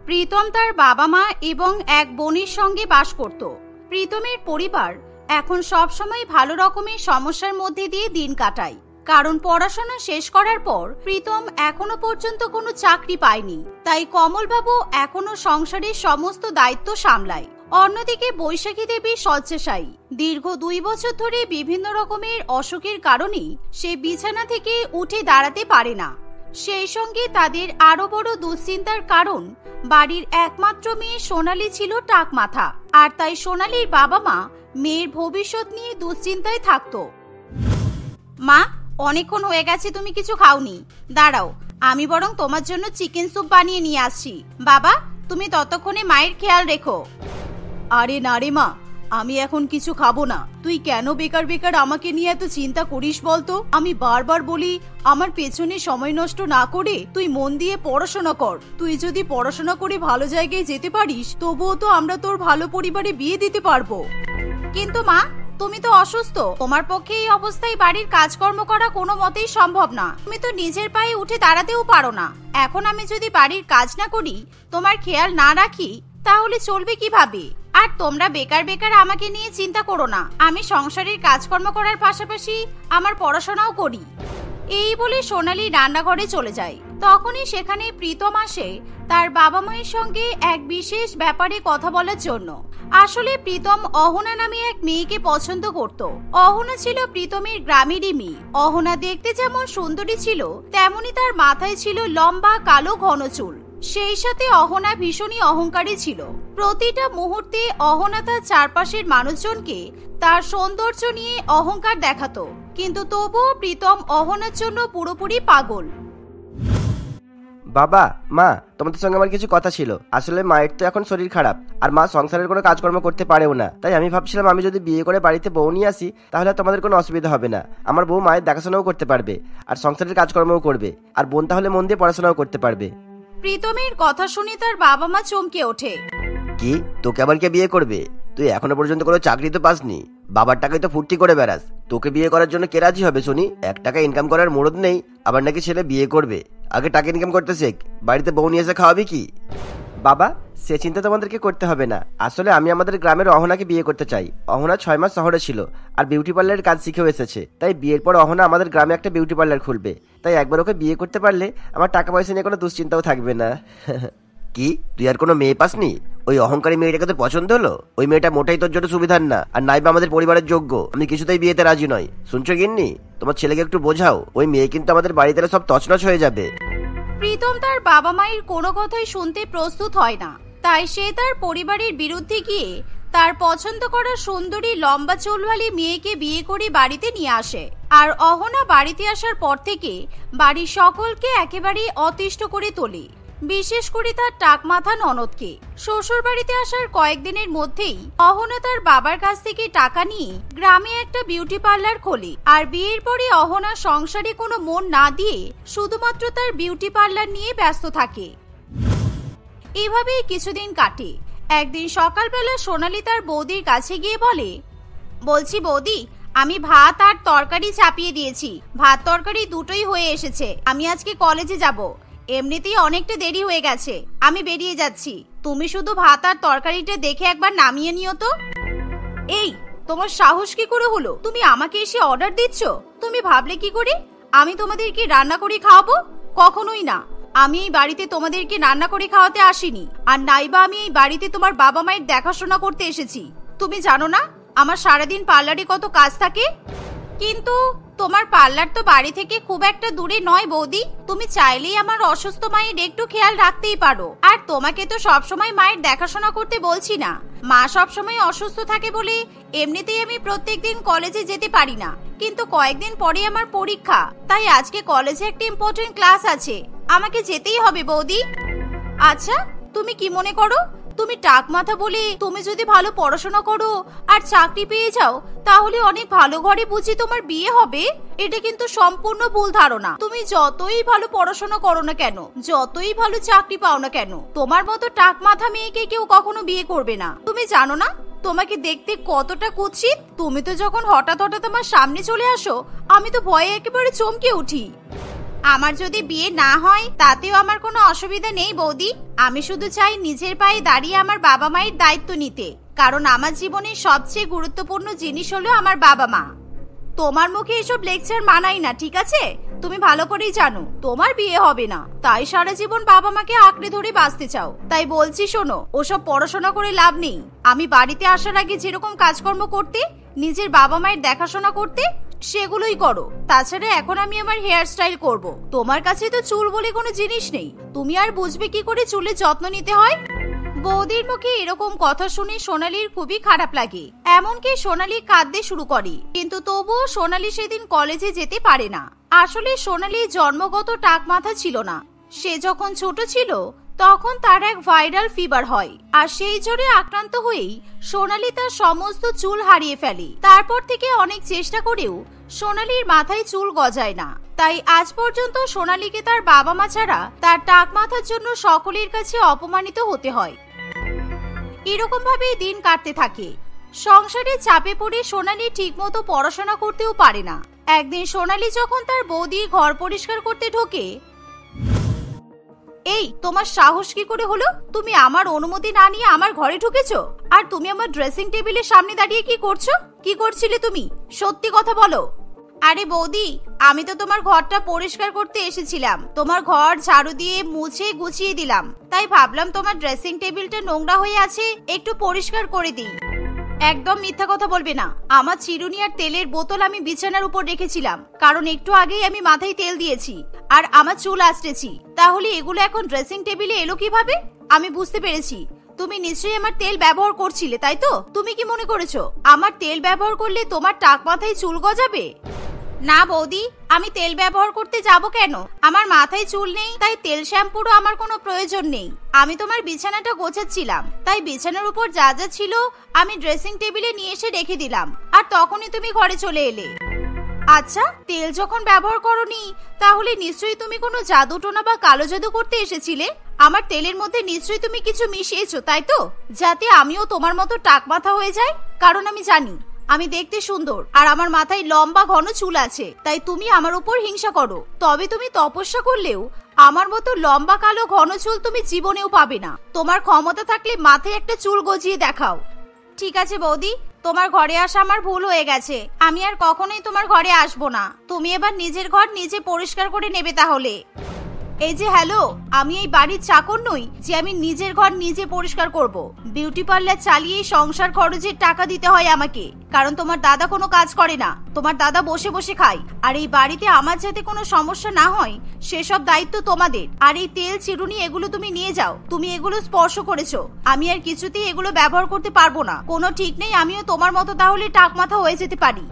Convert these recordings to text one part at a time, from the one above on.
প্রীতম তার বাবা মা এবং এক বোনের সঙ্গে বাস করত। প্রীতমের পরিবার এখন সব সময় ভালো রকমের সমস্যার মধ্যে দিয়ে দিন কাটায়, কারণ পড়াশোনা শেষ করার পর প্রীতম এখনো পর্যন্ত কোনো চাকরি পায়নি। তাই কমলবাবু এখনো সংসারের সমস্ত দায়িত্ব সামলায়। অন্যদিকে বৈশাখী দেবী শয্যাশায়ী। দীর্ঘ 2 বছর ধরে বিভিন্ন রকমের অসুখের কারণে সে বিছানা থেকে উঠে দাঁড়াতে পারে না। সেই সঙ্গে তাদের আরো বড় দুশ্চিন্তার কারণ বাড়ির একমাত্র মেয়ে সোনালী ছিল টাক মাথা, আর তাই সোনালীর বাবা মা মেয়ের ভবিষ্যৎ নিয়ে দুশ্চিন্তায় থাকতো। মা, অনেকক্ষণ হয়ে গেছে তুমি কিছু খাওনি, দাঁড়াও আমি বরং তোমার জন্য চিকেন স্যুপ বানিয়ে নিয়ে আসছি। বাবা, তুমি ততক্ষণে মায়ের খেয়াল রেখো। আরে না রে মা, আমি এখন কিছু খাবো না। তুই কেন বেকার বেকার আমাকে নিয়ে এত চিন্তা করিস বলতো? আমি বারবার বলি আমার পেছনে সময় নষ্ট না করে তুই মন দিয়ে পড়াশোনা কর। তুই যদি পড়াশোনা করে ভালো জায়গায় যেতে পারিস তবুও তো আমরা তোর ভালো পরিবারে বিয়ে দিতে পারবো। কিন্তু মা, তুমি তো অসুস্থ, তোমার পক্ষে এই অবস্থায় বাড়ির কাজকর্ম করা কোনো মতেই সম্ভব না। তুমি তো নিজের পায়ে উঠে দাঁড়াতেও পারো না। এখন আমি যদি বাড়ির কাজ না করি, তোমার খেয়াল না রাখি, তাহলে চলবে কিভাবে? আর তোমরা বেকার বেকার আমাকে নিয়ে চিন্তা করো না, আমি সংসারের কাজকর্ম করার পাশাপাশি আমার পড়াশোনাও করি। এই বলে সোনালী রান্নাঘরে চলে যায়। তখনই সেখানে প্রীতম আসে তার বাবা মায়ের সঙ্গে এক বিশেষ ব্যাপারে কথা বলার জন্য। আসলে প্রীতম অহনা নামে এক মেয়েকে পছন্দ করত। অহনা ছিল প্রীতমের গ্রামেরই মেয়ে। অহনা দেখতে যেমন সুন্দরী ছিল, তেমনি তার মাথায় ছিল লম্বা কালো ঘন চুল। সেই সাথে অহনা ভীষণই অহংকারী ছিল। প্রতিটা মুহূর্তে অহনা তার চারপাশের মানুষজনকে তার সৌন্দর্য নিয়ে অহংকার দেখাতো, কিন্তু তবুও প্রীতম অহনার জন্য পুরোপুরি পাগল। বাবা, মা, তোমাদের সঙ্গে আমার কিছু কথা ছিল। আসলে মায়ের তো এখন শরীর খারাপ, আর মা সংসারের কোনো কাজকর্ম করতে পারেও না। তাই আমি ভাবছিলাম আমি যদি বিয়ে করে বাড়িতে বউ নিয়ে আসি তাহলে তোমাদের কোনো অসুবিধা হবে না। আমার বউ মায়ের দেখাশোনাও করতে পারবে আর সংসারের কাজকর্মও করবে, আর বোন তাহলে মন দিয়ে পড়াশোনাও করতে পারবে। প্রীতমের কথা শুনে তার বাবা মা চমকে ওঠে। কি, তোকে আবার কে বিয়ে করবে? তুই এখনো পর্যন্ত কোনো চাকরি তো পাসনি, বাবার টাকায় তো ফুর্তি করে বেড়াস। তোকে বিয়ে করার জন্য কে রাজি হবে শুনি? 1 টাকা ইনকাম করার মুরদ নেই, আবার নাকি ছেলে বিয়ে করবে। আগে টাকা ইনকাম করতে শেখ, বাড়িতে বউ নিয়ে এসে খাওয়াবি কি? বাবা, সে চিন্তা তোমাদেরকে করতে হবে না। আসলে আমি আমাদের গ্রামের অহনাকে বিয়ে করতে চাই। অহনা 6 মাস শহরে ছিল আর বিউটি পার্লারের কাজ শিখেও এসেছে। তাই বিয়ের পর অহনা আমাদের গ্রামে একটা বিউটি পার্লার খুলবে। তাই একবার ওকে বিয়ে করতে পারলে আমার টাকা পয়সা নিয়ে কোনো দুশ্চিন্তাও থাকবে না। কি, তুই আর কোনো মেয়ে পাসনি? ওই অহংকারী মেয়েটাকে তোর পছন্দ হলো? ওই মেয়েটা মোটাই তোর জন্য সুবিধার না, আর নাইবা আমাদের পরিবারের যোগ্য। আমি কিছুতেই বিয়েতে রাজি নই। শুনছো গিন্নি? তোমার ছেলেকে একটু বোঝাও, ওই মেয়ে কিন্তু আমাদের বাড়িতে সব তছনছ হয়ে যাবে। প্রীতম তার বাবা মায়ের কোনো কথাই শুনতে প্রস্তুত হয় না। তাই সে তার পরিবারের বিরুদ্ধে গিয়ে তার পছন্দ করা সুন্দরী লম্বা চুলওয়ালি মেয়েকে বিয়ে করে বাড়িতে নিয়ে আসে। আর অহনা বাড়িতে আসার পর থেকে বাড়ির সকলকে একেবারে অতিষ্ঠ করে তোলে, বিশেষ করে তার টাকমাথা ননদকে। শ্বশুর বাড়িতে আসার কয়েকদিনের মধ্যেই অহনা তার বাবার কাছ থেকে টাকা নিয়ে গ্রামে একটা বিউটি পার্লার খোলে। আর বিয়ের পরে অহনা সংসারে কোনো মন না দিয়ে শুধুমাত্র তার বিউটি পার্লার নিয়ে ব্যস্ত থাকে। এভাবেই কিছুদিন কাটে। একদিন সকালবেলা সোনালী তার বৌদির কাছে গিয়ে বলছি বৌদি, আমি ভাত আর তরকারি চাপিয়ে দিয়েছি। ভাত তরকারি দুটোই হয়ে এসেছে। আমি আজকে কলেজে যাব, এমনিতেই অনেকটা দেরি হয়ে গেছে। আমি বেরিয়ে যাচ্ছি। তুমি শুধু ভাত আর তরকারিটা দেখে একবার নামিয়ে নিও তো। এই, তোমার সাহস কি করে হলো? তুমি আমাকে এসে অর্ডার দিচ্ছ? তুমি ভাবলে কি করে আমি তোমাদেরকে রান্না করে খাওয়াবো? কখনোই না। আমি এই বাড়িতে তোমাদেরকে রান্না করে খাওয়াতে আসিনি, আর নাইবা আমি এই বাড়িতে তোমার বাবা মায়ের দেখাশোনা করতে এসেছি। তুমি জানো না আমার সারাদিন পার্লারে কত কাজ থাকে? কিন্তু তোমার পার্লার তো বাড়ি থেকে খুব একটা দূরে নয় বৌদি। তুমি চাইলেই আমার অসুস্থ মায়ের একটু খেয়াল রাখতেই পারো। আর তোমাকে তো সবসময় মায়ের দেখাশোনা করতে বলছি না। মা সবসময় অসুস্থ থাকে বলে এমনিতেই আমি প্রত্যেকদিন কলেজে যেতে পারি না। কিন্তু কয়েকদিন পরে আমার পরীক্ষা, তাই আজকে কলেজে একটা ইম্পর্টেন্ট ক্লাস আছে, আমাকে যেতেই হবে বৌদি। আচ্ছা, তুমি কি মনে করো তুমি টাক মাথা বলে তুমি যদি ভালো পড়াশোনা করো আর চাকরি পেয়ে যাও তাহলে অনেক ভালো ঘরে বুঝি তোমার বিয়ে হবে? এটা কিন্তু সম্পূর্ণ ভুল ধারণা। তুমি যতই ভালো পড়াশোনা করো না কেন, যতই ভালো চাকরি পাও না কেন, তোমার মতো টাক মাথা মেয়েকে কেউ কখনো বিয়ে করবে না। তুমি জানো না তোমাকে দেখতে কতটা কুৎসিত? তুমি তো যখন হঠাৎ হঠাৎ আমার সামনে চলে আসো আমি তো ভয়ে একেবারে চমকে উঠি। আমার যদি বিয়ে না হয় তাতেও আমার কোনো অসুবিধা নেই বৌদি। আমি শুধু চাই নিজের পায়ে দাঁড়িয়ে আমার বাবা মায়ের দায়িত্ব নিতে, কারণ আমার জীবনের সবচেয়ে গুরুত্বপূর্ণ জিনিস হলো আমার বাবা মা। তোমার মুখে এসব লেকচার মানাই না, ঠিক আছে? তুমি ভালো করেই জানো তোমার বিয়ে হবে না, তাই সারা জীবন বাবা মাকে আঁকড়ে ধরে বাঁচতে চাও। তাই বলছি শোনো, ওসব পড়াশোনা করে লাভ নেই। আমি বাড়িতে আসার আগে যেরকম কাজকর্ম করতে, নিজের বাবা মায়ের দেখাশোনা করতে, সেগুলোই করো। তাছাড়া এখন আমি আমার হেয়ার স্টাইল করব। তোমার কাছে তো চুল বলে কোনো জিনিস নেই, তুমি আর বুঝবে কি করে চুলের যত্ন নিতে হয়? বৌদির মুখে এরকম কথা শুনে সোনালীর খুবই খারাপ লাগে। এমনকি সোনালী কাঁদতে শুরু করে, কিন্তু তবুও সোনালী সেদিন কলেজে যেতে পারে না। আসলে সোনালী জন্মগত টাক মাথা ছিল না। সে যখন ছোট ছিল তখন তার এক ভাইরাল ফিভার হয়, আর সেই জ্বরে আক্রান্ত হয়েই সোনালী তার সমস্ত চুল হারিয়ে ফেলে। তারপর থেকে অনেক চেষ্টা করেও সোনালীর মাথায় চুল গজায় না। তাই আজ পর্যন্ত সোনালীকে তার বাবা মা ছাড়া তার টাক মাথার জন্য সকলের কাছে অপমানিত হতে হয়। এরকম ভাবেই দিন কাটতে থাকে। সংসারের চাপে পড়ে সোনালী ঠিকমতো পড়াশোনা করতেও পারে না। একদিন সোনালী যখন তার বৌদির ঘর পরিষ্কার করতে ঢোকে, এই তোমার সাহস কি করে হলো? তুমি আমার অনুমতি না নিয়ে আমার ঘরে ঢুকেছো, আর তুমি আমার ড্রেসিং টেবিলের সামনে দাঁড়িয়ে কি করছো? কি করছিলে তুমি? সত্যি কথা বলো। আরে বৌদি, আমি তো তোমার ঘরটা পরিষ্কার করতে এসেছিলাম। তোমার ঘর ঝাড়ু দিয়ে মুছে গুছিয়ে দিলাম, তাই ভাবলাম তোমার ড্রেসিং টেবিলটা নোংরা হয়ে আছে, একটু পরিষ্কার করে দিই। একদম মিথ্যা কথা বলবে না। আমার চিরুনি আর তেলের বোতল আমি বিছানার উপর রেখেছিলাম, কারণ একটু আগেই আমি মাথায় তেল দিয়েছি আর আমার চুল আঁচড়েছি। তাহলে এগুলো এখন ড্রেসিং টেবিলে এলো কিভাবে? আমি বুঝতে পেরেছি, তুমি নিশ্চয়ই আমার তেল ব্যবহার করছিলে, তাই তো? তুমি কি মনে করেছো আমার তেল ব্যবহার করলে তোমার টাক মাথায় চুল গজাবে? না বৌদি, আমি তেল ব্যবহার করতে যাব কেন? আমার মাথায় চুল নেই, তাই তেল শ্যাম্পুরও আমার কোনো প্রয়োজন নেই। আমি তোমার বিছানাটা গোছাচ্ছিলাম, তাই বিছানার উপর যা যা ছিল আমি ড্রেসিং টেবিলে নিয়ে এসে রেখে দিলাম, আর তখনই তুমি ঘরে চলে এলে। আচ্ছা, তেল যখন ব্যবহার করনি, তাহলে নিশ্চয়ই তুমি কোনো জাদু টোনা বা কালো জাদু করতে এসেছিলে। আমার তেলের মধ্যে নিশ্চয়ই তুমি কিছু মিশিয়েছো, তাই তো? যাতে আমিও তোমার মতো টাক মাথা হয়ে যাই। কারণ আমি জানি আমি দেখতে সুন্দর আর আমার মাথায় লম্বা ঘন চুল আছে, তাই তুমি আমার উপর হিংসা করো। তবে তুমি তপস্যা করলেও আমার মতো লম্বা কালো ঘন চুল তুমি জীবনেও পাবে না। তোমার ক্ষমতা থাকলে মাথায় একটা চুল গজিয়ে দেখাও। ঠিক আছে বৌদি, তোমার ঘরে আসা আমার ভুল হয়ে গেছে। আমি আর কখনোই তোমার ঘরে আসবো না। তুমি এবার নিজের ঘর নিজে পরিষ্কার করে নেবে তাহলে। এই যে হ্যালো, আমি এই বাড়ির চাকর নই যে আমি নিজের ঘর নিজে পরিষ্কার করব। বিউটি পার্লার চালিয়ে সংসার খরচের টাকা দিতে হয় আমাকে, কারণ তোমার দাদা কোনো কাজ করে না। তোমার দাদা বসে বসে খায়। আর এই বাড়িতে আমার যাতে কোনো সমস্যা না হয় সেসব দায়িত্ব তোমাদের। আর এই তেল চিরুনি এগুলো তুমি নিয়ে যাও। তুমি এগুলো স্পর্শ করেছো, আমি আর কিছুতেই এগুলো ব্যবহার করতে পারবো না। কোনো ঠিক নেই আমিও তোমার মতো তাহলে টাক মাথা হয়ে যেতে পারি।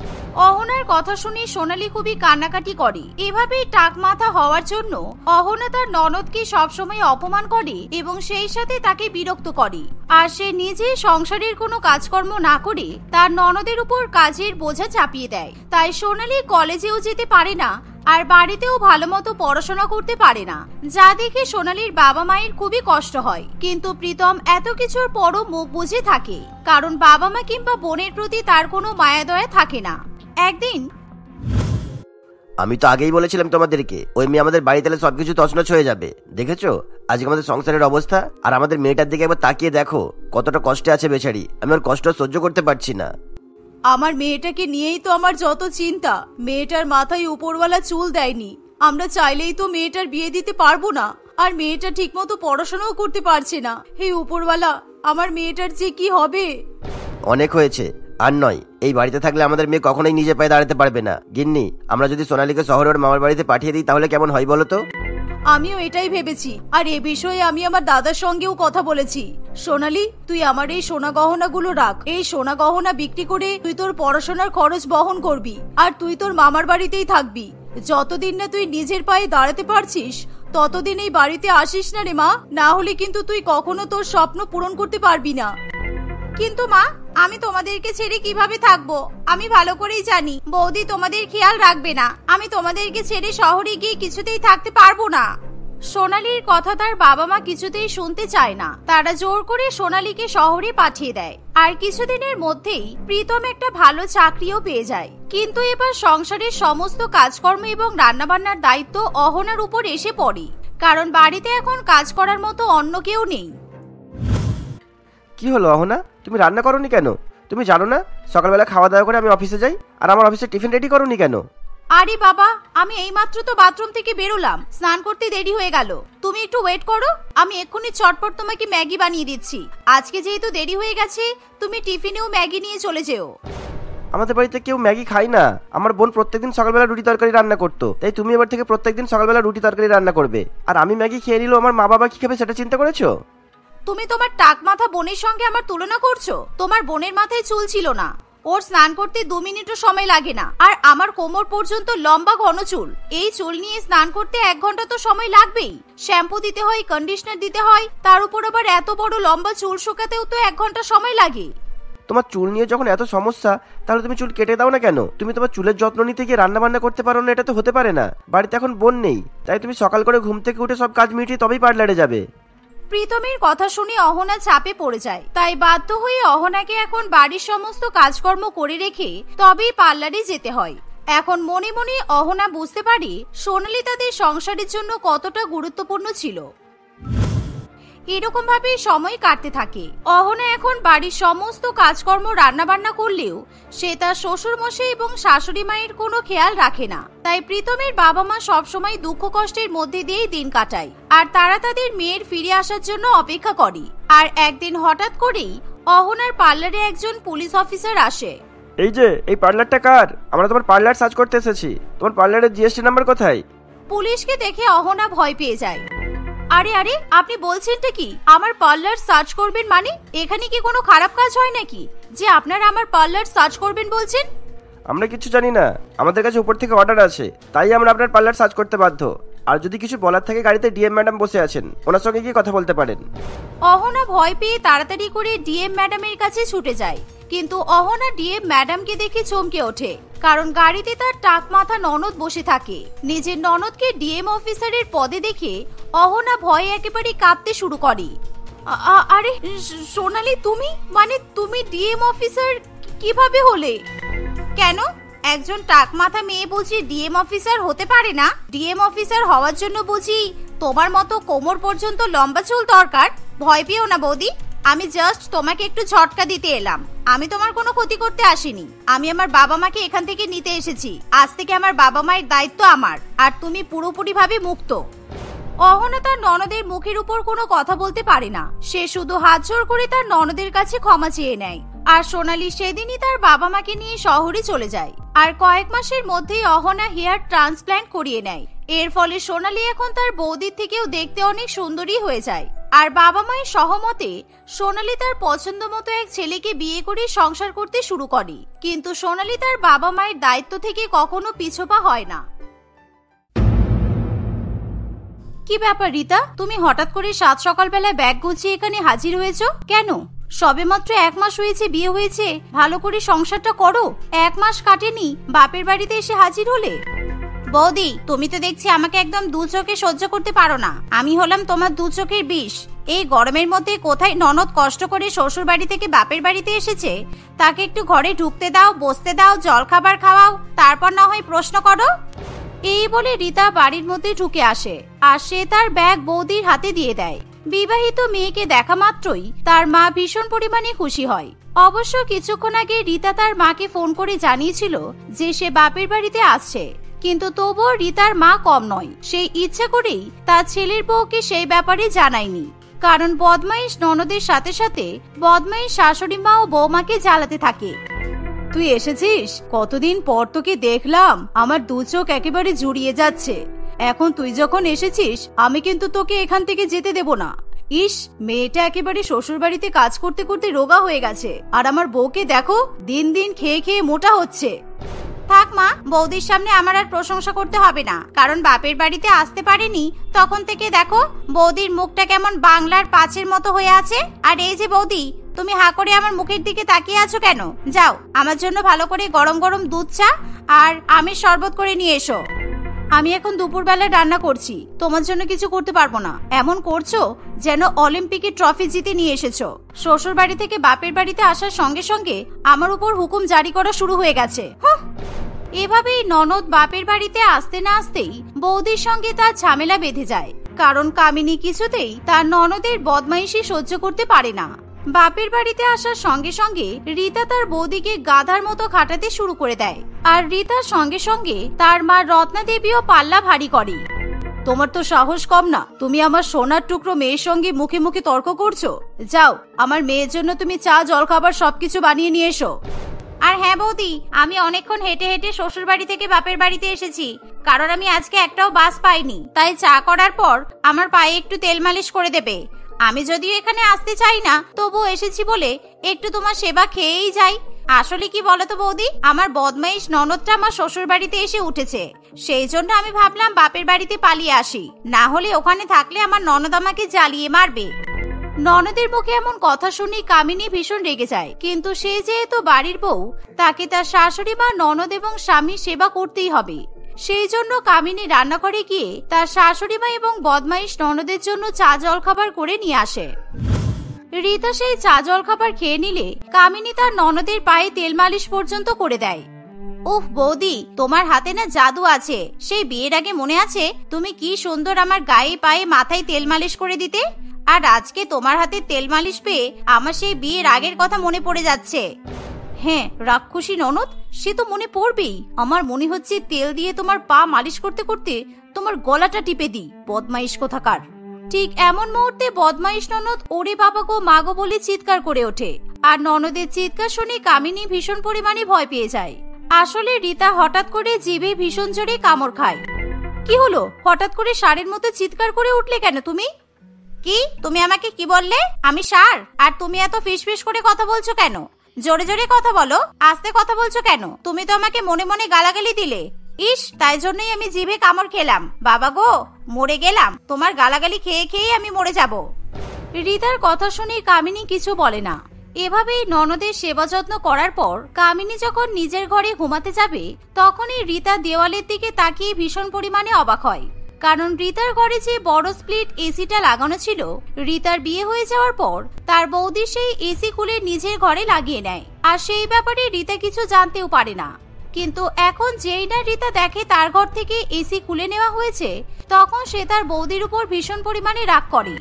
অহনার কথা শুনে সোনালী খুবই কান্নাকাটি করে। এভাবেই টাক মাথা হওয়ার জন্য অহনা তার ননদকে সবসময় অপমান করে এবং সেই সাথে তাকে বিরক্ত করে। আর সে নিজে সংসারের কোনো কাজকর্ম না করে তার ননদের উপর কাজের বোঝা চাপিয়ে দেয়। তাই সোনালী কলেজেও যেতে পারে না, আর বাড়িতেও ভালো মতো পড়াশোনা করতে পারে না, যা দেখে সোনালীর বাবা মায়ের খুবই কষ্ট হয়। কিন্তু প্রীতম এত কিছুর পরও মুখ বুজে থাকে, কারণ বাবা মা কিংবা বোনের প্রতি তার কোনো মায়া দয়া থাকে না। একদিন, আমি তো আগেই বলেছিলাম তোমাদেরকে ওই মেয়ে আমাদের বাড়িতে এলে সবকিছু তছনছ হয়ে যাবে। দেখেছো আজকে আমাদের সংসারের অবস্থা? আর আমাদের মেয়েটার দিকে একবার তাকিয়ে দেখো, কতটা কষ্টে আছে বেচারি। আমি ওর কষ্ট সহ্য করতে পারছি না। আমার মেয়েটাকে নিয়েই তো আমার যত চিন্তা। মেয়েটার মাথায় উপরওয়ালা চুল দেয়নি। আমরা চাইলেই তো মেয়েটার বিয়ে দিতে পারবো না, আর মেয়েটা ঠিকমতো পড়াশোনাও করতে পারছে না। হে উপরওয়ালা, আমার মেয়েটার যে কি হবে। অনেক হয়েছে, আর নয়। এই বাড়িতে থাকলে আমাদের মেয়ে কখনোই নিজে পায়ে দাঁড়াতে পারবে না। গিন্নি, আমরা যদি সোনালীকে শহরে ওর মামার বাড়িতে পাঠিয়ে দিই তাহলে কেমন হয় বলো তো? আমিও এটাই ভেবেছি, আর এ বিষয়ে আমি আমার দাদার সঙ্গেও কথা বলেছি। সোনালী, তুই আমার এই সোনা গহনাগুলো রাখ। এই সোনা গহনা বিক্রি করে তুই তোর পড়াশোনার খরচ বহন করবি, আর তুই তোর মামার বাড়িতেই থাকবি। যতদিন না তুই নিজের পায়ে দাঁড়াতে পারছিস ততদিন এই বাড়িতে আসিস না রে মা, না হলে কিন্তু তুই কখনো তোর স্বপ্ন পূরণ করতে পারবি না। কিন্তু মা, আমি তোমাদেরকে ছেড়ে কিভাবে থাকবো? আমি ভালো করেই জানি বৌদি তোমাদের খেয়াল রাখবে না। আমি তোমাদেরকে ছেড়ে শহরে গিয়ে কিছুতেই থাকতে পারবো না। সোনালীর কথা তার বাবা মা কিছুতেই শুনতে চায় না। তারা জোর করে সোনালীকে শহরে পাঠিয়ে দেয়। আর কিছুদিনের মধ্যেই প্রীতম একটা ভালো চাকরিও পেয়ে যায়। কিন্তু এবার সংসারের সমস্ত কাজকর্ম এবং রান্নাবান্নার দায়িত্ব অহনার উপর এসে পড়ে, কারণ বাড়িতে এখন কাজ করার মতো অন্য কেউ নেই। কি হলো অহনা, তুমি রান্না করোনি কেন? তুমি জানো না সকালবেলা খাওয়া দাওয়া করে আমি অফিসে যাই, আর আমার অফিসে টিফিন রেডি করোনি কেন? আরে বাবা, আমি এইমাত্র তো বাথরুম থেকে বেরোলাম, স্নান করতে দেরি হয়ে গেল। তুমি একটু ওয়েট করো, আমি এক্ষুনি চটপট তোমাকে ম্যাগি বানিয়ে দিচ্ছি। আজকে যেহেতু দেরি হয়ে গেছে, তুমি টিফিনেও ম্যাগি নিয়ে চলে যেও। আমাদের বাড়িতে কেউ ম্যাগি খায় না। আমার বোন প্রত্যেকদিন সকালবেলা রুটি তরকারি রান্না করতো, তাই তুমি এবার থেকে প্রত্যেকদিন সকালবেলা রুটি তরকারি রান্না করবে। আর আমি ম্যাগি খেয়ে নিলেও আমার মা বাবা কি খাবে সেটা চিন্তা করেছো? তুমি তোমার টাক মাথা বোনের সঙ্গে আমার তুলনা করছো? তোমার বোনের মাথায় চুল ছিল না, ওর স্নান করতে 2 মিনিটও সময় লাগে না। আর আমার কোমর পর্যন্ত লম্বা ঘন চুল, এই চুল নিয়ে স্নান করতে 1 ঘন্টা তো সময় লাগবেই। শ্যাম্পু দিতে হয়, কন্ডিশনার দিতে হয়, তার উপর আবার এত বড় লম্বা চুল শুকাতেও তো 1 ঘন্টা সময় লাগে। তোমার চুল নিয়ে যখন এত সমস্যা, তাহলে তুমি চুল কেটে দাও না কেন? তুমি তোমার চুলের যত্ন নিতে গিয়ে রান্না বান্না করতে পারো না, এটা তো হতে পারে না। বাড়িতে এখন বোন নেই, তাই তুমি সকাল করে ঘুম থেকে উঠে সব কাজ মিটিয়ে তবেই পার্লারে যাবে। প্রীতমের কথা শুনে অহনা চাপে পড়ে যায়, তাই বাধ্য হয়ে অহনাকে এখন বাড়ির সমস্ত কাজকর্ম করে রেখে তবেই পার্লারে যেতে হয়। এখন মনে মনে অহনা বুঝতে পারে সোনালী তাদের সংসারের জন্য কতটা গুরুত্বপূর্ণ ছিল। এরকম ভাবে সময় কাটতে থাকে। অহনা এখন বাড়ির সমস্ত কাজকর্ম রান্না বান্না করলেও সে তার শ্বশুর মশাই এবং শাশুড়ি মায়ের কোনো খেয়াল রাখে না। তাই প্রীতমের বাবা মা সবসময় দুঃখ কষ্টের মধ্যে দিয়েই দিন কাটায়, আর তারা তাদের মেয়ের ফিরে আসার জন্য অপেক্ষা করে। আর একদিন হঠাৎ করেই অহনার পার্লারে একজন পুলিশ অফিসার আসে। এই যে, এই পার্লারটা কার? আমরা তোমার পার্লার সার্চ করতে এসেছি। তোমার পার্লারের জিএসটি নাম্বার কোথায়? পুলিশকে দেখে অহনা ভয় পেয়ে যায়। আরে আরে, আপনি বলছেনটা কি? আমার পার্লার সার্চ করবেন মানে? এখানে কি কোনো খারাপ কাজ হয় নাকি যে আপনারা আমার পার্লার সার্চ করবেন বলছেন? আমরা কিছু জানি না, আমাদের কাছে উপর থেকে অর্ডার আছে, তাই আমরা আপনার পার্লার সার্চ করতে বাধ্য। আর যদি কিছু বলার থাকে গাড়িতে ডিএম ম্যাডাম বসে আছেন, ওনার সঙ্গে গিয়ে কথা বলতে পারেন। অহনা ভয় পেয়ে তাড়াতাড়ি করে ডিএম ম্যাডামের কাছে ছুটে যায়। কিন্তু অহনা ডিএম ম্যাডামকে দেখে চমকে ওঠে, কারণ গাড়িতে তার টাক মাথা ননদ বসে থাকে। নিজের ননদকে ডিএম অফিসারের পদে দেখে অহনা ভয়ে একেবারে কাঁপতে শুরু করে। আরে সোনালী, তুমি? মানে তুমি ডিএম অফিসার কিভাবে হলে? কেন, একজন টাক মাথা মেয়ে বুঝি ডিএম অফিসার হতে পারে না? ডিএম অফিসার হওয়ার জন্য বুঝি তোমার মতো কোমর পর্যন্ত লম্বা চুল দরকার? ভয় পেও না বৌদি, আমি জাস্ট তোমাকে একটু ঝটকা দিতে এলাম। আমি তোমার কোনো ক্ষতি করতে আসিনি। আমি আমার বাবা মাকে এখান থেকে নিতে এসেছি। আজ থেকে আমার বাবা মায়ের দায়িত্ব আমার, আর তুমি পুরোপুরি ভাবে মুক্ত। অহনা তার ননদের মুখের উপর কোনো কথা বলতে পারে না। সে শুধু হাত জোর করে তার ননদের কাছে ক্ষমা চেয়ে নেয়। আর সোনালী সেদিনই তার বাবা মাকে নিয়ে শহরে চলে যায়। আর কয়েক মাসের মধ্যেই অহনা হেয়ার ট্রান্সপ্ল্যান্ট করিয়ে নেয়। এর ফলে সোনালী এখন তার বৌদির থেকেও দেখতে অনেক সুন্দরী হয়ে যায়। আর বাবা মায়ের সহমতে সোনালী তার পছন্দ মতো এক ছেলেকে বিয়ে করে সংসার করতে শুরু করে। কিন্তু সোনালী তার বাবা মায়ের দায়িত্ব থেকে কখনো পিছপা হয় না। কি ব্যাপার রীতা, তুমি হঠাৎ করে সাত সকালবেলায় ব্যাগ গুছিয়ে এখানে হাজির হয়েছো কেন? সবেমাত্র 1 মাস হয়েছে বিয়ে হয়েছে, ভালো করে সংসারটা করো। 1 মাস কাটেনি বাপের বাড়িতে এসে হাজির হলে। বৌদি, তুমি তো দেখছি আমাকে একদম 2 চোখে সহ্য করতে পারো না। আমি হলাম তোমার 2 চোখের বিষ। এই গরমের মধ্যে কোথায় ননদ কষ্ট করে শ্বশুর বাড়ি থেকে বাপের বাড়িতে এসেছে, তাকে একটু ঘরে ঢুকতে দাও, বসতে দাও, জল খাবার খাওয়াও, তারপর না হয় প্রশ্ন করো। এই বলে রীতা বাড়ির মধ্যে ঢুকে আসে, আর সে তার ব্যাগ বৌদির হাতে দিয়ে দেয়। বিবাহিত মেয়েকে দেখা মাত্রই তার মা ভীষণ পরিমাণে খুশি হয়। অবশ্য কিছুক্ষণ আগে রীতা তার মাকে ফোন করে জানিয়েছিল যে সে বাপের বাড়িতে আসছে, কিন্তু তবুও রীতার মা কম নয়। সে ইচ্ছা করেই তার ছেলের বউকে সেই ব্যাপারে জানায়নি, কারণ বদমাইশ ননদের সাথে সাথে বদমাইশ শাশুড়ি মা ও বৌমাকে জ্বালাতে থাকে। তুই এসেছিস? কতদিন পর তোকে দেখলাম, আমার 2 চোখ একেবারে জুড়িয়ে যাচ্ছে। এখন তুই যখন এসেছিস, আমি কিন্তু তোকে এখান থেকে যেতে দেব না। ইস, মেয়েটা একেবারে শ্বশুর বাড়িতে কাজ করতে করতে রোগা হয়ে গেছে, আর আমার বউকে দেখো দিন দিন খেয়ে খেয়ে মোটা হচ্ছে। থাক মা, বৌদির সামনে আমার আর প্রশংসা করতে হবে না, কারণ বাপের বাড়িতে আসতে পারেনি তখন থেকে দেখো বৌদির মুখটা কেমন বাংলার পাঁচের মতো হয়ে আছে। আর এই যে বৌদি, তুমি হা করে আমার মুখের দিকে তাকিয়ে আছো কেন? যাও, আমার জন্য ভালো করে গরম গরম দুধ চা আর আমের শরবত করে নিয়ে এসো। আমি এখন দুপুরবেলা রান্না করছি, তোমার জন্য কিছু করতে পারবো না। এমন করছো যেন অলিম্পিকের ট্রফি জিতে নিয়ে এসেছো। শ্বশুর বাড়ি থেকে বাপের বাড়িতে আসার সঙ্গে সঙ্গে আমার উপর হুকুম জারি করা শুরু হয়ে গেছে। এভাবেই ননদ বাপের বাড়িতে আসতে না আসতেই বৌদির সঙ্গে তার ঝামেলা বেঁধে যায়, কারণ কামিনী কিছুতেই তার ননদের বদমাইশি সহ্য করতে পারে না। বাপের বাড়িতে আসার সঙ্গে সঙ্গে রীতা তার বৌদিকে গাধার মতো খাটাতে শুরু করে দেয়, আর রীতার সঙ্গে সঙ্গে তার মা রত্না দেবীও পাল্লা ভারী করে। তোমার তো সাহস কম না, তুমি আমার সোনার টুকরো মেয়ের সঙ্গে মুখে মুখে তর্ক করছো। যাও, আমার মেয়ের জন্য তুমি চা জলখাবার সবকিছু বানিয়ে নিয়ে এসো। আর হ্যাঁ বৌদি, আমি অনেকক্ষণ হেঁটে হেঁটে শ্বশুর বাড়ি থেকে বাপের বাড়িতে এসেছি, কারণ আমি আজকে একটাও বাস পাইনি। তাই চা করার পর আমার পায়ে একটু তেল মালিশ করে দেবে। আমি যদিও এখানে আসতে চাই না, তবুও এসেছি বলে একটু তোমার সেবা খেয়েই যাই। আসলে কি বলতো বৌদি, আমার বদমাইশ ননদটা আমার শ্বশুর বাড়িতে এসে উঠেছে, সেই জন্য আমি ভাবলাম বাপের বাড়িতে পালিয়ে আসি, না হলে ওখানে থাকলে আমার ননদ আমাকে জ্বালিয়ে মারবে। ননদের মুখে এমন কথা শুনে কামিনী ভীষণ রেগে যায়, কিন্তু সে যেহেতু বাড়ির বউ, তাকে তার শাশুড়ি মা, ননদ এবং স্বামীর সেবা করতেই হবে। সেই জন্য কামিনী রান্নাঘরে গিয়ে তার শাশুড়ি মা এবং বদমাইশ ননদের জন্য চা জলখাবার করে নিয়ে আসে। রীতা সেই চা জলখাবার খেয়ে নিলে কামিনী তার ননদের পায়ে তেল মালিশ পর্যন্ত করে দেয়। উফ বৌদি, তোমার হাতে না জাদু আছে। সেই বিয়ের আগে মনে আছে তুমি কি সুন্দর আমার গায়ে পায়ে মাথায় তেল মালিশ করে দিতে, আর আজকে তোমার হাতে তেল মালিশ পেয়ে আমার সেই বিয়ের আগের কথা মনে পড়ে যাচ্ছে। হ্যাঁ রাক্ষসী ননদ, সে তো মনে পড়বেই। আমার মনে হচ্ছে তেল দিয়ে তোমার পা মালিশ করতে করতে তোমার গলাটা টিপে দিই, বদমাইশ কোথাকার। ঠিক এমন মুহূর্তে বদমাইশ ননদ ওরে বাবা গো মা গো বলে চিৎকার করে ওঠে, আর ননদের চিৎকার শুনে কামিনী ভীষণ পরিমাণে ভয় পেয়ে যায়। আসলে রীতা হঠাৎ করে জিভে ভীষণ জোরে কামড় খায়। কি হলো, হঠাৎ করে ষাঁড়ের মতো চিৎকার করে উঠলে কেন তুমি? কি, তুমি আমাকে কি বললে? আমি ষাঁড়? আর তুমি এত ফিসফিস করে কথা বলছো কেন? জোরে জোরে কথা বলো, আস্তে কথা বলছো কেন? তুমি তো আমাকে মনে মনে গালাগালি দিলে। ইস, তাই জন্যই আমি জিভে কামড় খেলাম। বাবা গো, মরে গেলাম। তোমার গালাগালি খেয়ে খেয়ে আমি মরে যাব। রীতার কথা শুনে কামিনী কিছু বলে না। এভাবেই ননদের সেবা যত্ন করার পর কামিনী যখন নিজের ঘরে ঘুমাতে যাবে, তখনই রীতা দেওয়ালের দিকে তাকিয়ে ভীষণ পরিমাণে অবাক হয়। কারণ রীতার ঘরে যে বড় স্প্লিট এসিটা লাগানো ছিল, রীতার বিয়ে হয়ে যাওয়ার পর তার বৌদি সেই এসি খুলে নিজের ঘরে লাগিয়ে নেয়, আর সেই ব্যাপারে রীতা কিছু জানতেও পারে না। কিন্তু এখন যেই না রীতা দেখে তার ঘর থেকে এসি খুলে নেওয়া হয়েছে, তখন সে তার বৌদির উপর ভীষণ পরিমাণে রাগ করে।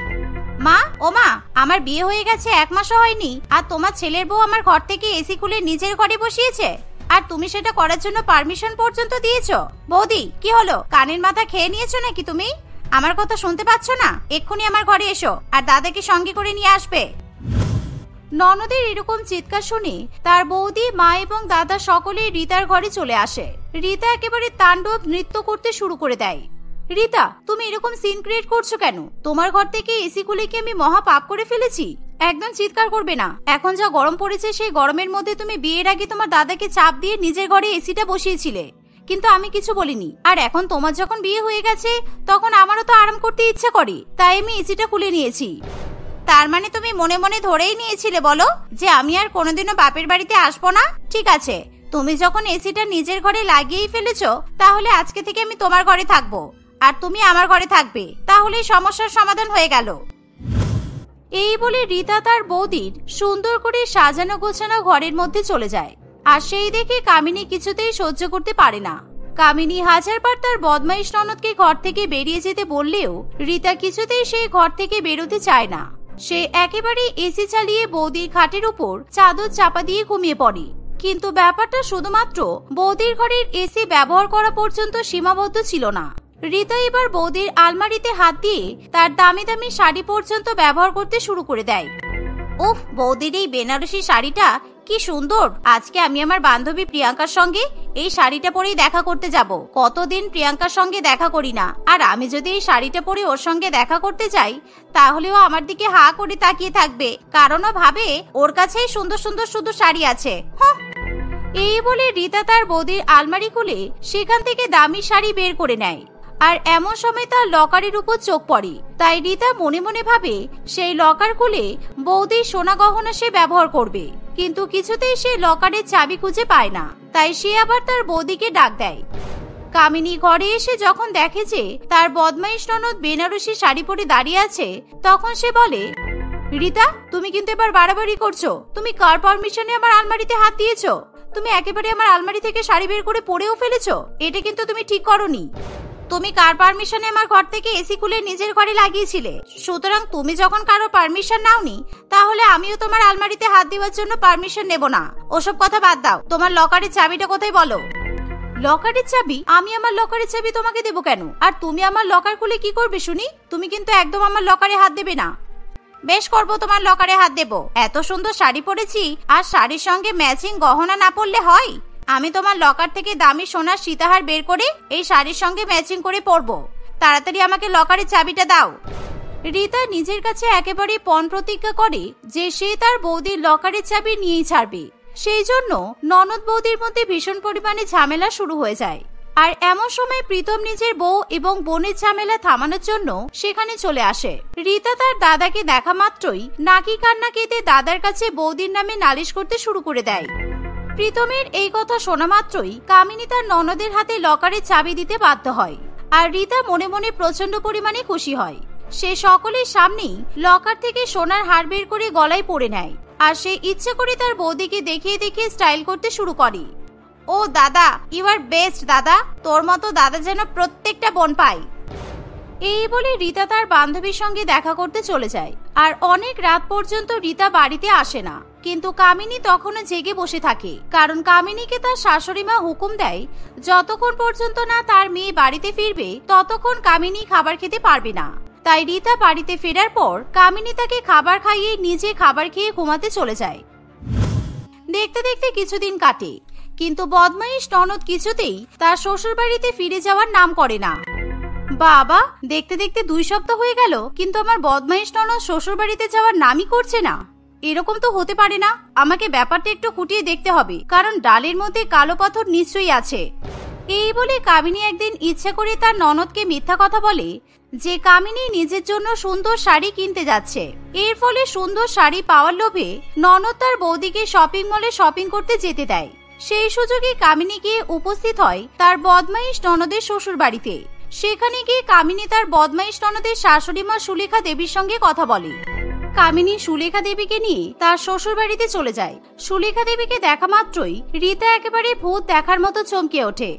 মা, ও মা, আমার বিয়ে হয়ে গেছে 1 মাসও হয়নি, আর তোমার ছেলের বউ আমার ঘর থেকে এসি খুলে নিজের ঘরে বসিয়েছে, আর তুমি সেটা করার জন্য পারমিশন পর্যন্ত দিয়েছো। বৌদি, কি হলো, কানের মাথা খেয়ে নিয়েছো নাকি তুমি? আমার কথা শুনতে পাচ্ছ না? এক্ষুনি আমার ঘরে এসো, আর দাদাকে সঙ্গে করে নিয়ে আসবে। ননদের এরকম চিৎকার শুনে তার বৌদি, মা এবং দাদা সকলেই রীতার ঘরে চলে আসে। রীতা একেবারে তাণ্ডব নৃত্য করতে শুরু করে দেয়। রীতা, তুমি এরকম সিন ক্রিয়েট করছো কেন? তোমার ঘর থেকে এসি খুলে কি আমি মহা পাপ করে ফেলেছি? একদম চিৎকার করবে না। এখন যা গরম পড়েছে, সেই গরমের মধ্যে তুমি বিয়ের আগে তোমার দাদাকে চাপ দিয়ে নিজের ঘরে এসিটা বসিয়েছিলে, কিন্তু আমি কিছু বলিনি। আর এখন তোমার যখন বিয়ে হয়ে গেছে, তখন আমারও তো আরাম করতে ইচ্ছা করে, তাই আমি এসিটা খুলে নিয়েছি। তার মানে তুমি মনে মনে ধরেই নিয়েছিলে বলো যে আমি আর কোনোদিনও বাপের বাড়িতে আসবো না? ঠিক আছে, তুমি যখন এসিটা নিজের ঘরে লাগিয়েই ফেলেছো, তাহলে আজকে থেকে আমি তোমার ঘরে থাকবো, আর তুমি আমার ঘরে থাকবে। তাহলে সমস্যার সমাধান হয়ে গেল। এই বলে রীতা তার বৌদির সুন্দর করে সাজানো গোছানো ঘরের মধ্যে চলে যায়। আর সেই দেখে কামিনী কিছুতেই সহ্য করতে পারে না। কামিনী হাজারবার তার বদমাইশ ননদকে ঘর থেকে বেরিয়ে যেতে বললেও রীতা কিছুতেই সেই ঘর থেকে বেরোতে চায় না। সে একেবারে এসি চালিয়ে বৌদির খাটের উপর চাদর চাপা দিয়ে ঘুমিয়ে পড়ে। কিন্তু ব্যাপারটা শুধুমাত্র বৌদির ঘরের এসি ব্যবহার করা পর্যন্ত সীমাবদ্ধ ছিল না। রীতা এবার বৌদির আলমারিতে হাত দিয়ে তার দামি দামি শাড়ি পর্যন্ত ব্যবহার করতে শুরু করে দেয়। উফ, বৌদির এই বেনারসি শাড়িটা কি সুন্দর। আজকে আমি আমার বান্ধবী প্রিয়াঙ্কার সঙ্গে এই শাড়িটা পরেই দেখা করতে যাব। কতদিন প্রিয়াঙ্কার সঙ্গে দেখা করি না, আর আমি যদি এই শাড়িটা পরে ওর সঙ্গে দেখা করতে যাই, তাহলেও আমার দিকে হা করে তাকিয়ে থাকবে, কারণ ও ভাবে ওর কাছেই সুন্দর সুন্দর শুধু শাড়ি আছে। এই বলে রীতা তার বৌদির আলমারি খুলে সেখান থেকে দামি শাড়ি বের করে নেয়। আর এমন সময় তার লকারের উপর চোখ পড়ে, তাই রীতা মনে মনে ভাবে সেই লকার খুলে বৌদির সোনা গহনা সে ব্যবহার করবে। কিন্তু কিছুতেই সে লকারের চাবি খুঁজে পায় না, তাই সে আবার তার বৌদিকে ডাক দেয়। কামিনী ঘরে এসে যখন দেখে যে তার বদমাইশ ননদ বেনারসি শাড়ি পরে দাঁড়িয়ে আছে, তখন সে বলে, রীতা, তুমি কিন্তু এবার বাড়াবাড়ি করছো। তুমি কার পারমিশনে আমার আলমারিতে হাত দিয়েছো? তুমি একেবারে আমার আলমারি থেকে শাড়ি বের করে পরেও ফেলেছো। এটা কিন্তু তুমি ঠিক করোনি। তুমি কার পারমিশনে আমার ঘর থেকে এসি খুলে নিজের ঘরে লাগিয়েছিলে? সুতরাং তুমি যখন কারো পারমিশন নাওনি, তাহলে আমিও তোমার আলমারিতে হাত দেওয়ার জন্য পারমিশন নেব না। ওসব কথা বাদ দাও। তোমার লকারের চাবিটা কোথায় বলো? লকারের চাবি? আমি আমার লকারের চাবি তোমাকে দেবো কেন? আর তুমি আমার লকার খুলে কি করবে শুনি? তুমি কিন্তু একদম আমার লকারে হাত দেবে না। বেশ করবো, তোমার লকারে হাত দেবো। এত সুন্দর শাড়ি পরেছি, আর শাড়ির সঙ্গে ম্যাচিং গহনা না পরলে হয়? আমি তোমার লকার থেকে দামি সোনার সীতাহার বের করে এই শাড়ির সঙ্গে ম্যাচিং করে পরবো। তাড়াতাড়ি আমাকে লকারের চাবিটা দাও। রীতা নিজের কাছে একেবারে পণ প্রতিজ্ঞা করে যে সে তার বৌদির লকারের চাবি নিয়েই ছাড়বে। সেই জন্য ননদ বৌদির মধ্যে ভীষণ পরিমাণে ঝামেলা শুরু হয়ে যায়। আর এমন সময় প্রীতম নিজের বউ এবং বোনের ঝামেলা থামানোর জন্য সেখানে চলে আসে। রীতা তার দাদাকে দেখা মাত্রই নাকি কান্না কেঁদে দাদার কাছে বৌদির নামে নালিশ করতে শুরু করে দেয়। প্রীতমের এই কথা শোনা মাত্রই কামিনী তার ননদের হাতে লকারের চাবি দিতে বাধ্য হয়। আর রীতা মনে মনে প্রচন্ড পরিমাণে খুশি হয়। সে সকলের সামনেই লকার থেকে সোনার হার বের করে গলায় পরে নেয়। আর সে ইচ্ছে করে তার বৌদিকে দেখিয়ে দেখিয়ে স্টাইল করতে শুরু করে। ও দাদা, ইউ আর বেস্ট দাদা। তোর মতো দাদা যেন প্রত্যেকটা বোন পায়। এই বলে রীতা তার বান্ধবীর সঙ্গে দেখা করতে চলে যায়। আর অনেক রাত পর্যন্ত রীতা বাড়িতে আসে না। কিন্তু কামিনী তখনও জেগে বসে থাকে, কারণ কামিনীকে তার শাশুড়ি মা হুকুম দেয় যতক্ষণ পর্যন্ত না তার মেয়ে বাড়িতে ফিরবে ততক্ষণ কামিনী খাবার খেতে পারবে না। তাই রীতা বাড়িতে ফেরার পর কামিনী তাকে খাবার খাইয়ে নিজে খাবার খেয়ে ঘুমাতে চলে যায়। দেখতে দেখতে কিছুদিন কাটে, কিন্তু বদমাইশ ননদ কিছুতেই তার শ্বশুর বাড়িতে ফিরে যাওয়ার নাম করে না। বাবা, দেখতে দেখতে 2 সপ্তাহ হয়ে গেল, কিন্তু আমার বদমাইশ ননদ শ্বশুর বাড়িতে যাওয়ার নামই করছে না। এরকম তো হতে পারে না। আমাকে ব্যাপারটা একটু খুঁটিয়ে দেখতে হবে, কারণ ডালের মধ্যে কালো পাথর নিশ্চয়ই আছে। এই বলে কামিনী একদিন ইচ্ছা করে তার ননদকে মিথ্যা কথা বলে যে কামিনী নিজের জন্য সুন্দর শাড়ি কিনতে যাচ্ছে। এর ফলে সুন্দর শাড়ি পাওয়ার লোভে ননদ তার বৌদিকে শপিং মলে শপিং করতে যেতে দেয়। সেই সুযোগে কামিনী গিয়ে উপস্থিত হয় তার বদমাইশ ননদের শ্বশুর বাড়িতে। সেখানে গিয়ে কামিনী তার বদমাইশ ননদের শাশুড়ি মা সুলেখা দেবীর সঙ্গে কথা বলে। কামিনী সুলেখা দেবীকে নিয়ে তার শ্বশুর বাড়িতে চলে যায়। সুলেখা দেবীকে দেখা মাত্রই রীতা একেবারে ভূত দেখার মতো চমকে ওঠে।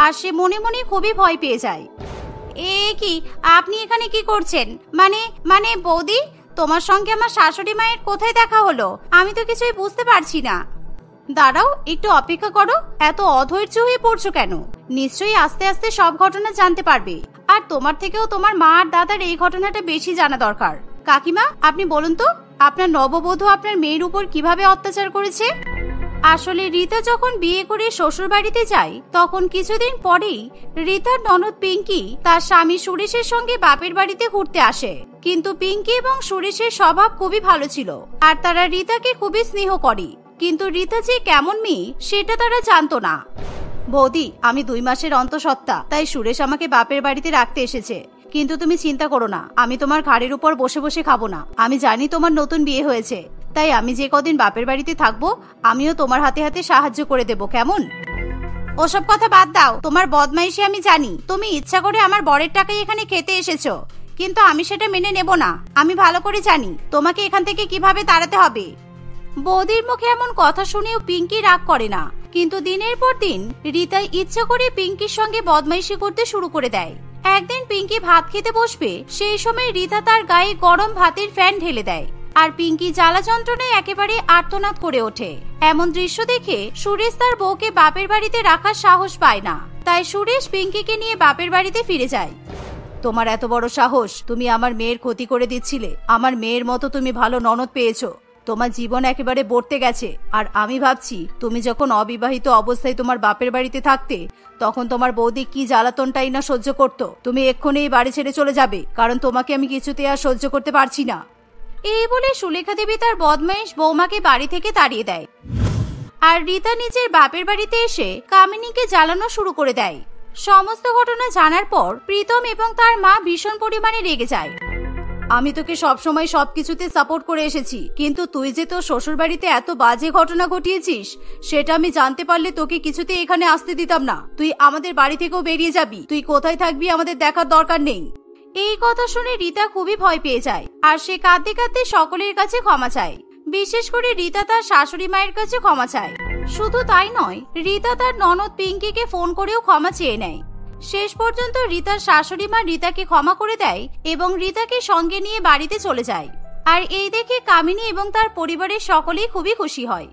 আর সে মনে মনে খুবই ভয় পেয়ে যায়। এ কি, আপনি এখানে কি করছেন? মানে বৌদি, তোমার সঙ্গে আমার শাশুড়ি মায়ের কোথায় দেখা হলো? আমি তো কিছুই বুঝতে পারছি না। দাঁড়াও, একটু অপেক্ষা করো। এত অধৈর্য হয়ে পড়ছো কেন? নিশ্চয়ই আস্তে আস্তে সব ঘটনা জানতে পারবে। আর তোমার থেকেও তোমার মা আর দাদার এই ঘটনাটা বেশি জানা দরকার। কাকিমা, আপনি বলুন তো, আপনার নববধূ আপনার মেয়ের উপর কিভাবে অত্যাচার করেছে? আসলে রীতা যখন বিয়ে করে শ্বশুর বাড়িতে যায়, তখন কিছুদিন পরেই রীতার ননদ পিঙ্কি তার স্বামী সুরেশের সঙ্গে বাপের বাড়িতে ঘুরতে আসে। কিন্তু পিঙ্কি এবং সুরেশের স্বভাব খুবই ভালো ছিল, আর তারা রীতাকে খুবই স্নেহ করে। কিন্তু রীতা যে কেমন মেয়ে সেটা তারা জানতো না। বৌদি, আমি 2 মাসের অন্তঃসত্ত্বা, তাই সুরেশ আমাকে বাপের বাড়িতে রাখতে এসেছে। কিন্তু তুমি চিন্তা করো না, আমি তোমার ঘাড়ের উপর বসে বসে খাবো না। আমি জানি তোমার নতুন বিয়ে হয়েছে, তাই আমি যে কদিন বাপের বাড়িতে থাকবো আমিও তোমার হাতে হাতে সাহায্য করে দেব, কেমন? ওসব কথা বাদ দাও। তোমার বদমাইশি আমি জানি। তুমি ইচ্ছা করে আমার বরের টাকায় এখানে খেতে এসেছো, কিন্তু আমি সেটা মেনে নেব না। আমি ভালো করে জানি তোমাকে এখান থেকে কিভাবে তাড়াতে হবে। বৌদির মুখে এমন কথা শুনেও পিঙ্কি রাগ করে না, কিন্তু দিনের পর দিন রীতা ইচ্ছা করে পিঙ্কির সঙ্গে বদমাইশি করতে শুরু করে দেয়। একদিন পিঙ্কি ভাত খেতে বসবে, সেই সময় রীতা তার গায়ে গরম ভাতের ফ্যান ঢেলে দেয়। আর পিঙ্কি জ্বালা যন্ত্রণায় একেবারে আর্তনাদ করে ওঠে। এমন দৃশ্য দেখে সুরেশ তার বউকে বাপের বাড়িতে রাখার সাহস পায় না, তাই সুরেশ পিঙ্কিকে নিয়ে বাপের বাড়িতে ফিরে যায়। তোমার এত বড় সাহস, তুমি আমার মেয়ের ক্ষতি করে দিচ্ছিলে। আমার মেয়ের মতো তুমি ভালো ননদ পেয়েছো। তোমার জীবন একেবারে বর্তে গেছে। আর আমি ভাবছি, তুমি যখন অবিবাহিত অবস্থায় তোমার বাপের বাড়িতে থাকতে, তখন তোমার বৌদি কি জ্বালাতনটাই না সহ্য করতো। তুমি এক্ষুনি এই বাড়ি ছেড়ে চলে যাবে, কারণ তোমাকে আমি কিছুতে আর সহ্য করতে পারছি না। এই বলে সুলেখা দেবী তার বদমাইশ বৌমাকে বাড়ি থেকে তাড়িয়ে দেয়। আর রীতা নিজের বাপের বাড়িতে এসে কামিনীকে জ্বালানো শুরু করে দেয়। সমস্ত ঘটনা জানার পর প্রীতম এবং তার মা ভীষণ পরিমাণে রেগে যায়। আমি তোকে সবসময় সবকিছুতে সাপোর্ট করে এসেছি, কিন্তু তুই যে তোর শ্বশুর বাড়িতে এত বাজে ঘটনা ঘটিয়েছিস সেটা আমি জানতে পারলে তোকে কিছুতে এখানে আসতে দিতাম না। তুই আমাদের বাড়ি থেকেও বেরিয়ে যাবি। তুই কোথায় থাকবি আমাদের দেখার দরকার নেই। এই কথা শুনে রীতা খুবই ভয় পেয়ে যায় আর সে কাঁদতে কাঁদতে সকলের কাছে ক্ষমা চায়। বিশেষ করে রীতা তার শাশুড়ি মায়ের কাছে ক্ষমা চায়। শুধু তাই নয়, রীতা তার ননদ পিঙ্কিকে ফোন করেও ক্ষমা চেয়ে নেয়। শেষ পর্যন্ত রীতার শাশুড়ি মা রীতাকে ক্ষমা করে দেয় এবং রীতাকে সঙ্গে নিয়ে বাড়িতে চলে যায়। আর এই দেখে কামিনী এবং তার পরিবারের সকলেই খুবই খুশি হয়।